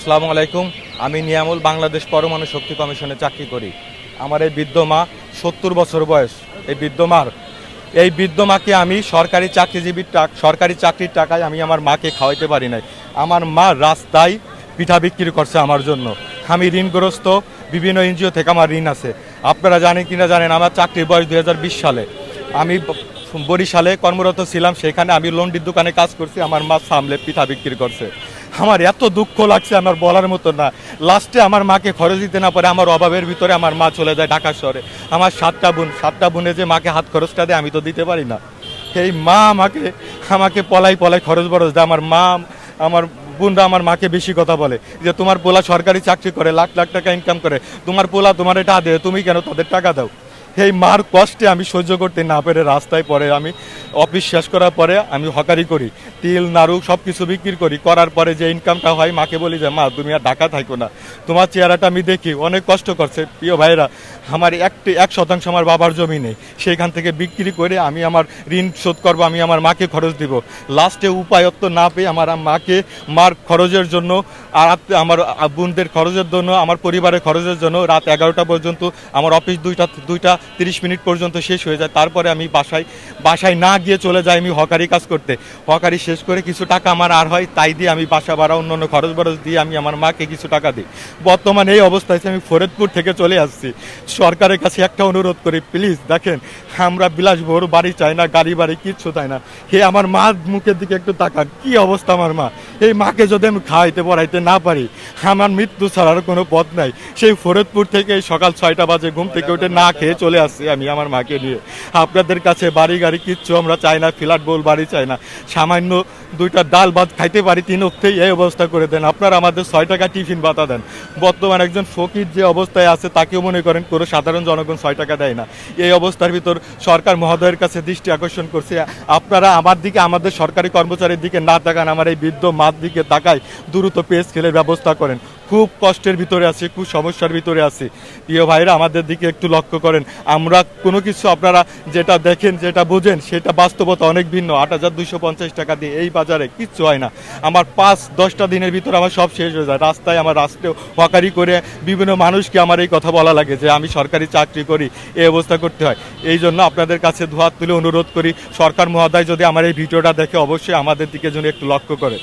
আসসালামু আলাইকুম। আমি নিয়ামুল বাংলাদেশ পরমাণু শক্তি কমিশনে চাকরি করি। আমার এই বৃদ্ধ মা ৭০ বছর বয়স। এই বৃদ্ধ মাকে আমি সরকারি চাকরির টাকায় আমি আমার মাকে খাওয়াইতে পারি নাই। আমার মা রাস্তায় পিঠা বিক্রি করছে আমার জন্য। আমি ঋণগ্রস্ত, বিভিন্ন এনজিও থেকে আমার ঋণ আছে। আপনারা জানেন কিনা জানেন, আমার চাকরির বয়স ২০২০ সালে। আমি বরিশালে কর্মরত ছিলাম, সেখানে আমি লন্ডির দোকানে কাজ করছি, আমার মা সামলে পিঠা বিক্রি করছে। আমার এত দুঃখ লাগছে আমার বলার মতো না। লাস্টে আমার মাকে খরচ দিতে না পারে আমার অভাবের ভিতরে আমার মা চলে যায় ঢাকা শহরে। আমার 7টা বোনে যে মাকে হাত খরচটা দেয় আমি তো দিতে পারি না। এই মা আমাকে পলাই খরচ বরচ দেয়। আমার বোনরা আমার মাকে বেশি কথা বলে যে তোমার পোলা সরকারি চাকরি করে, লাখ লাখ টাকা ইনকাম করে, তোমার পোলা তোমার এটা দেয়, তুমি কেন তাদের টাকা দাও? এই মার কষ্টে আমি সহ্য করতে না পেরে রাস্তায় পরে আমি অফিস শেষ করার পরে আমি হকারি করি, তিল নাড়ু সব কিছু বিক্রি করার পরে যে ইনকামটা হয় মাকে বলি যে মা তুমি আর ঢাকা থাকো না, তোমার চেহারাটা আমি দেখি অনেক কষ্ট করছে। প্রিয় ভাইরা, আমার 1% আমার বাবার জমি নেই, সেইখান থেকে বিক্রি করে আমি আমার ঋণ শোধ করবো, আমি আমার মাকে খরচ দিব। লাস্টে উপায়ত্ত না পেয়ে আমার মার খরচের জন্য আর আমার বোনদের খরচের জন্য, আমার পরিবারের খরচের জন্য রাত 11টা পর্যন্ত আমার অফিস 2:30 পর্যন্ত শেষ হয়ে যায়। তারপরে আমি বাসায় না গিয়ে চলে যাই আমি হকারি কাজ করতে। হকারি শেষ করে কিছু টাকা আমার আর হয়, তাই দিয়ে আমি বাসা ভাড়া অন্যান্য খরচ দিয়ে আমি আমার মাকে কিছু টাকা দিই। বর্তমানে এই অবস্থায় আমি ফরিদপুর থেকে চলে আসছি। সরকারের কাছে একটা অনুরোধ করি, প্লিজ দেখেন, আমরা বিলাসবহুল বাড়ি চাই না, গাড়ি বাড়ি কিচ্ছু চাই না। হে আমার মা মুখের দিকে একটু তাকান, কি অবস্থা আমার মা। এই মাকে যদি আমি খাওয়াইতে পড়াইতে না পারি, আমার মৃত্যু ছাড়ার কোনো পথ নাই। সেই ফরিদপুর থেকে সকাল 6টা বাজে ঘুম থেকে উঠে না খেয়ে চলে আসছি আমি আমার মাকে নিয়ে। আপনাদের কাছে বাড়ি গাড়ি কিচ্ছু আমরা চাই না, ফ্ল্যাট বল বাড়ি চাই না, সামান্য 2টা ডাল ভাত খাইতে পারি 3 অক্টেই এই অবস্থা করে দেন। আপনারা আমাদের 6 টাকা টিফিন ভাতা দেন। বর্তমান একজন ফকির যে অবস্থায় আছে তাকেও মনে করেন কোনো সাধারণ জনগণ 6 টাকা দেয় না। এই অবস্থার ভিতর সরকার মহোদয়ের কাছে দৃষ্টি আকর্ষণ করছে, আপনারা আমার দিকে, আমাদের সরকারি কর্মচারীর দিকে না তাকান, আমার এই বৃদ্ধ মার দিকে তাকায় দ্রুত পে স্কেলের ব্যবস্থা করেন। খুব কষ্টের ভিতরে আছি, খুব সমস্যার ভিতরে আছি। প্রিয় ভাইরা, আমাদের দিকে একটু লক্ষ্য করেন। আমরা কোনো কিছু আপনারা যেটা দেখেন, যেটা বোঝেন, সেটা বাস্তবতা অনেক ভিন্ন। 8,250 টাকা দিয়ে এই বাজারে কিচ্ছু হয় না। আমার 5-10টা দিনের ভিতরে আমার সব শেষ হয়ে যায়। রাস্তায় হকারি করে বিভিন্ন মানুষকে আমার এই কথা বলা লাগে যে আমি সরকারি চাকরি করি, এই অবস্থা করতে হয়। এই জন্য আপনাদের কাছে দুহাত তুলে অনুরোধ করি, সরকার মহোদয় যদি আমার এই ভিডিওটা দেখে অবশ্যই আমাদের দিকে যেন একটু লক্ষ্য করে।